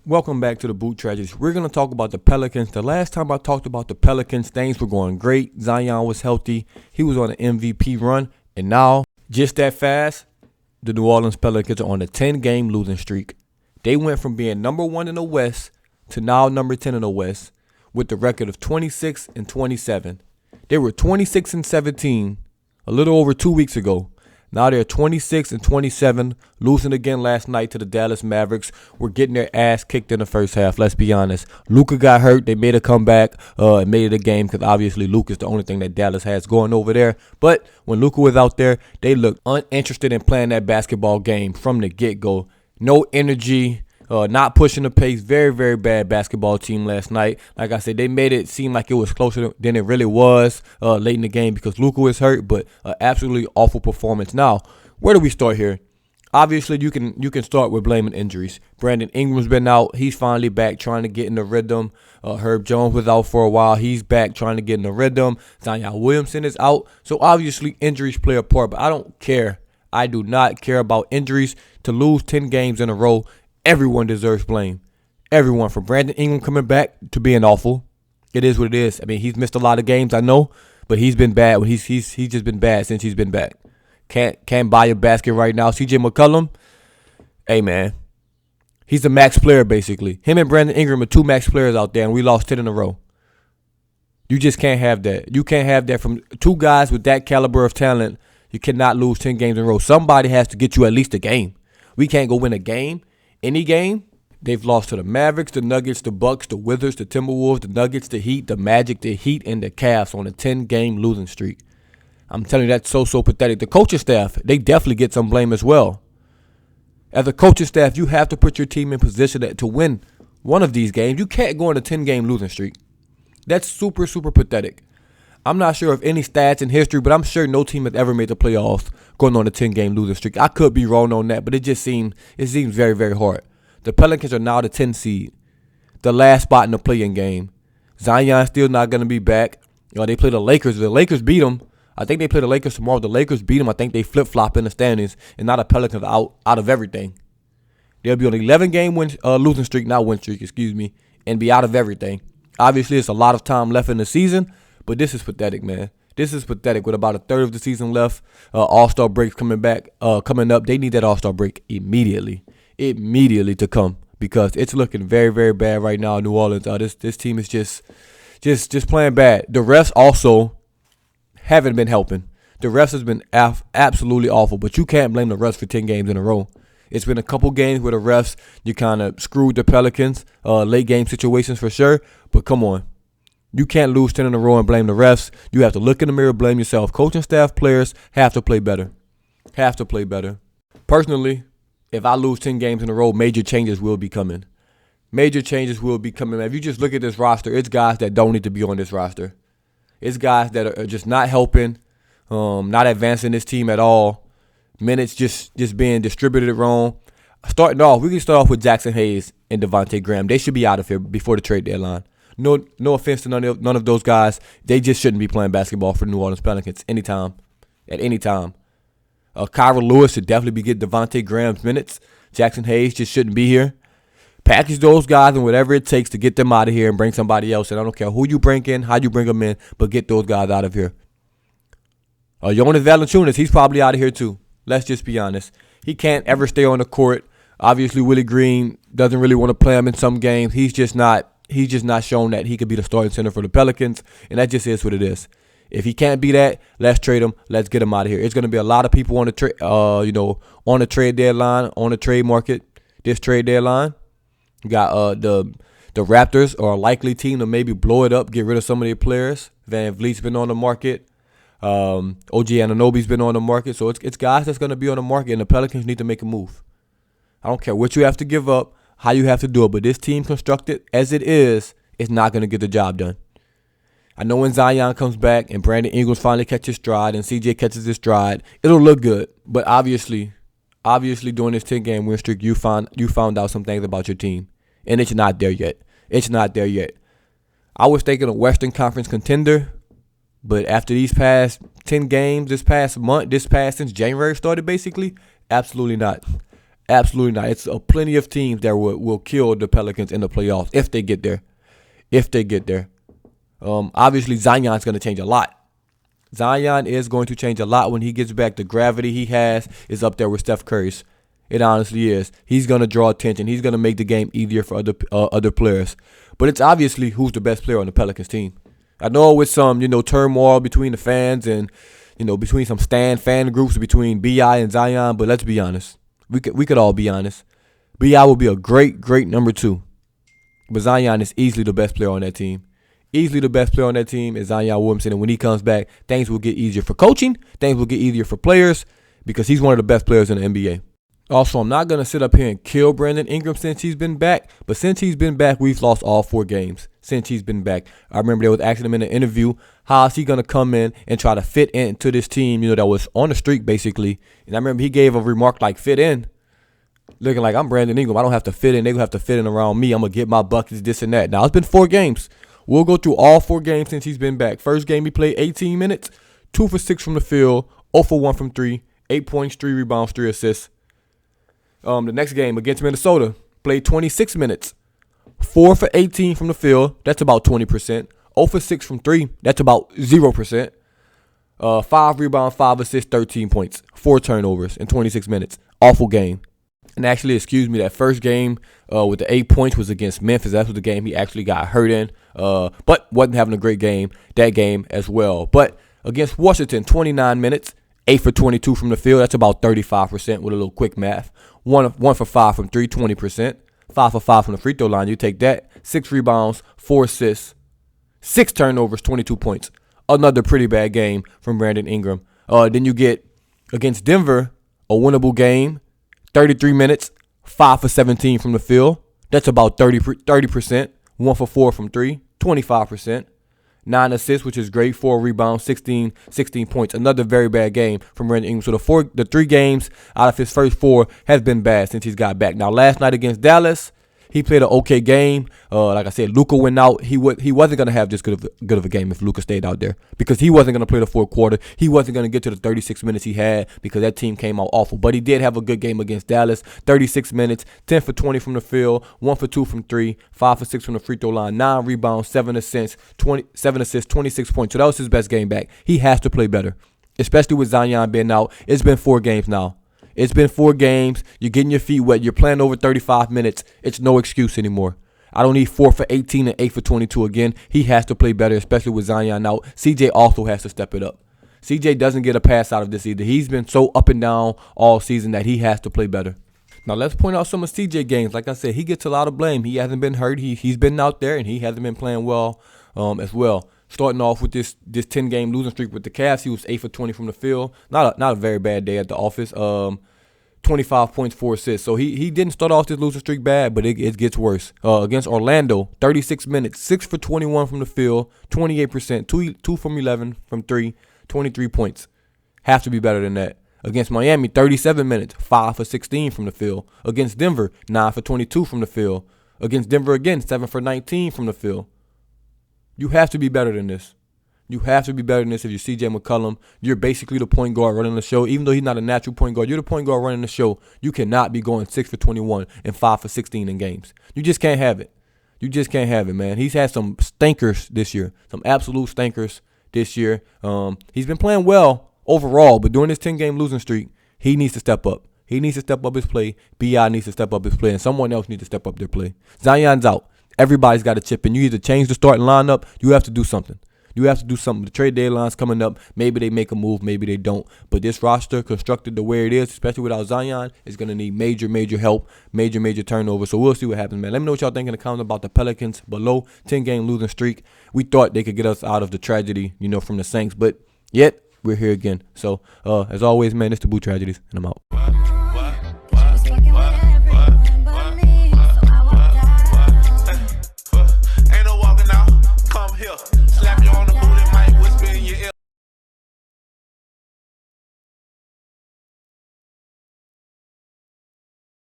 Welcome back to DaBoot Tragedies. We're going to talk about the Pelicans. The last time I talked about the Pelicans, things were going great. Zion was healthy. He was on an MVP run. And now, just that fast, the New Orleans Pelicans are on a 10-game losing streak. They went from being number 1 in the West to now number 10 in the West with the record of 26-27. They were 26-17 a little over 2 weeks ago. Now they're 26-27, losing again last night to the Dallas Mavericks. We're getting their ass kicked in the first half, let's be honest. Luka got hurt. They made a comeback and made it a game because obviously Luka is the only thing that Dallas has going over there. But when Luka was out there, they looked uninterested in playing that basketball game from the get-go. No energy. Not pushing the pace. Very, very bad basketball team last night. Like I said, they made it seem like it was closer than it really was late in the game because Luka was hurt, but absolutely awful performance. Now, where do we start here? Obviously, you can start with blaming injuries. Brandon Ingram's been out. He's finally back trying to get in the rhythm. Herb Jones was out for a while. He's back trying to get in the rhythm. Zion Williamson is out. So, obviously, injuries play a part, but I don't care. I do not care about injuries. To lose 10 games in a row, everyone deserves blame. Everyone, from Brandon Ingram coming back to being awful. It is what it is. I mean, he's missed a lot of games, I know, but he's been bad. He's just been bad since he's been back. Can't buy a basket right now. CJ McCollum, hey man, he's a max player basically. Him and Brandon Ingram are two max players out there, and we lost 10 in a row. You just can't have that. You can't have that from two guys with that caliber of talent. You cannot lose 10 games in a row. Somebody has to get you at least a game. We can't go win a game. Any game, they've lost to the Mavericks, the Nuggets, the Bucks, the Wizards, the Timberwolves, the Nuggets, the Heat, the Magic, the Heat, and the Cavs on a 10-game losing streak. I'm telling you, that's so pathetic. The coaching staff, they definitely get some blame as well. As a coaching staff, you have to put your team in position to win one of these games. You can't go on a 10-game losing streak. That's super pathetic. I'm not sure of any stats in history, but I'm sure no team has ever made the playoffs going on a 10-game losing streak. I could be wrong on that, but it seems very, very hard. The Pelicans are now the 10 seed, the last spot in the play-in game. Zion's still not going to be back. They play the Lakers. The Lakers beat them. I think they play the Lakers tomorrow. The Lakers beat them. I think they flip-flop in the standings, and now the Pelicans are out of everything. They'll be on an 11-game losing streak, not win streak, and be out of everything. Obviously, it's a lot of time left in the season, but this is pathetic, man. This is pathetic with about a third of the season left. All-Star breaks coming up. They need that All-Star break immediately to come because it's looking very, very bad right now in New Orleans. This team is just playing bad. The refs also haven't been helping. The refs has been absolutely awful, but you can't blame the refs for 10 games in a row. It's been a couple games where the refs, you kind of screwed the Pelicans, late game situations for sure, but come on. You can't lose 10 in a row and blame the refs. You have to look in the mirror, blame yourself. Coaching staff, players have to play better. Personally, if I lose 10 games in a row, major changes will be coming. If you just look at this roster, it's guys that don't need to be on this roster. It's guys that are just not helping, not advancing this team at all. Minutes just being distributed wrong. We can start off with Jackson Hayes and Devontae Graham. They should be out of here before the trade deadline. No offense to none of those guys. They just shouldn't be playing basketball for the New Orleans Pelicans at any time. Kyra Lewis should definitely be getting Devontae Graham's minutes. Jackson Hayes just shouldn't be here. Package those guys and whatever it takes to get them out of here and bring somebody else in. I don't care who you bring in, how you bring them in, but get those guys out of here. Jonas Valanciunas, he's probably out of here too. Let's just be honest. He can't ever stay on the court. Obviously, Willie Green doesn't really want to play him in some games. He's just not shown that he could be the starting center for the Pelicans, and that just is what it is. If he can't be that, let's trade him. Let's get him out of here. It's going to be a lot of people on the on the trade deadline, on the trade market. This trade deadline, you got the Raptors are a likely team to maybe blow it up, get rid of some of their players. Van Vliet's been on the market. OG Anunoby's been on the market. So it's guys that's going to be on the market, and the Pelicans need to make a move. I don't care what you have to give up, how you have to do it, but this team constructed as it is not going to get the job done. I know when Zion comes back and Brandon Ingram finally catches his stride and CJ catches his stride, it'll look good. But obviously during this 10-game win streak, you found out some things about your team, and it's not there yet. I was thinking a Western Conference contender, but after these past 10 games, since January started basically, absolutely not. Absolutely not. It's plenty of teams that will kill the Pelicans in the playoffs if they get there. If they get there. Obviously, Zion's going to change a lot. Zion is going to change a lot when he gets back. The gravity he has is up there with Steph Curry's. It honestly is. He's going to draw attention. He's going to make the game easier for other players. But it's obviously who's the best player on the Pelicans team. I know with some, turmoil between the fans and, between some fan groups between B.I. and Zion, but let's be honest. We could all be honest. B.I. will be a great, great number 2. But Zion is easily the best player on that team. Easily the best player on that team is Zion Williamson. And when he comes back, things will get easier for coaching. Things will get easier for players because he's one of the best players in the NBA. Also, I'm not going to sit up here and kill Brandon Ingram since he's been back. But since he's been back, we've lost all 4 games since he's been back. I remember they was asking him in an interview, how is he going to come in and try to fit into this team, that was on the streak basically. And I remember he gave a remark like, fit in. Looking like I'm Brandon Ingram. I don't have to fit in. They're going to have to fit in around me. I'm going to get my buckets, this and that. Now, it's been 4 games. We'll go through all 4 games since he's been back. First game, he played 18 minutes, 2 for 6 from the field, 0 for 1 from 3, 8 points, 3 rebounds, 3 assists. The next game against Minnesota, played 26 minutes, 4 for 18 from the field. That's about 20%. 0 for 6 from 3. That's about 0%. 5 rebounds, 5 assists, 13 points, 4 turnovers in 26 minutes. Awful game. And actually, that first game with the 8 points was against Memphis. That was the game he actually got hurt in, but wasn't having a great game that game as well. But against Washington, 29 minutes, 8 for 22 from the field. That's about 35% with a little quick math. 1 for 5 from 3, 20%. 5 for 5 from the free throw line. You take that. 6 rebounds, 4 assists, 6 turnovers, 22 points. Another pretty bad game from Brandon Ingram. Then you get against Denver, a winnable game. 33 minutes, 5 for 17 from the field. That's about 30%. 1 for 4 from 3, 25%. 9 assists, which is great. 4 rebounds, 16 points. Another very bad game from Brandon Ingram. So the 3 games out of his first 4 has been bad since he's got back. Now, last night against Dallas, he played an okay game. Like I said, Luka went out. He wasn't going to have this good of a game if Luka stayed out there because he wasn't going to play the 4th quarter. He wasn't going to get to the 36 minutes he had because that team came out awful. But he did have a good game against Dallas. 36 minutes, 10 for 20 from the field, 1 for 2 from 3, 5 for 6 from the free throw line, 9 rebounds, 7 assists, 26 points. So that was his best game back. He has to play better, especially with Zion being out. It's been 4 games now. It's been 4 games. You're getting your feet wet. You're playing over 35 minutes. It's no excuse anymore. I don't need 4 for 18 and 8 for 22 again. He has to play better, especially with Zion out. CJ also has to step it up. CJ doesn't get a pass out of this either. He's been so up and down all season that he has to play better. Now, let's point out some of CJ games. Like I said, he gets a lot of blame. He hasn't been hurt. He's been out there, and he hasn't been playing well as well. Starting off with this 10-game losing streak with the Cavs, he was 8 for 20 from the field. Not a very bad day at the office. 25 points, 4 assists. So he didn't start off this losing streak bad, but it gets worse. Against Orlando, 36 minutes, 6 for 21 from the field, 28%, 2 from 11 from 3, 23 points. Have to be better than that. Against Miami, 37 minutes, 5 for 16 from the field. Against Denver, 9 for 22 from the field. Against Denver again, 7 for 19 from the field. You have to be better than this. You have to be better than this if you're CJ McCollum. You're basically the point guard running the show. Even though he's not a natural point guard, you're the point guard running the show. You cannot be going 6 for 21 and 5 for 16 in games. You just can't have it. You just can't have it, man. He's had some stinkers this year, some absolute stinkers this year. He's been playing well overall, but during this 10-game losing streak, he needs to step up. He needs to step up his play. B.I. needs to step up his play, and someone else needs to step up their play. Zion's out. Everybody's got to chip in. You either change the starting lineup. You have to do something. You have to do something. The trade deadline's coming up. Maybe they make a move. Maybe they don't. But this roster constructed the way it is, especially without Zion, is going to need major help, major turnover. So we'll see what happens, man. Let me know what y'all think in the comments about the Pelicans below 10-game losing streak. We thought they could get us out of the tragedy, from the Saints. But yet, we're here again. So, as always, man, it's DaBoot Tragedies, and I'm out.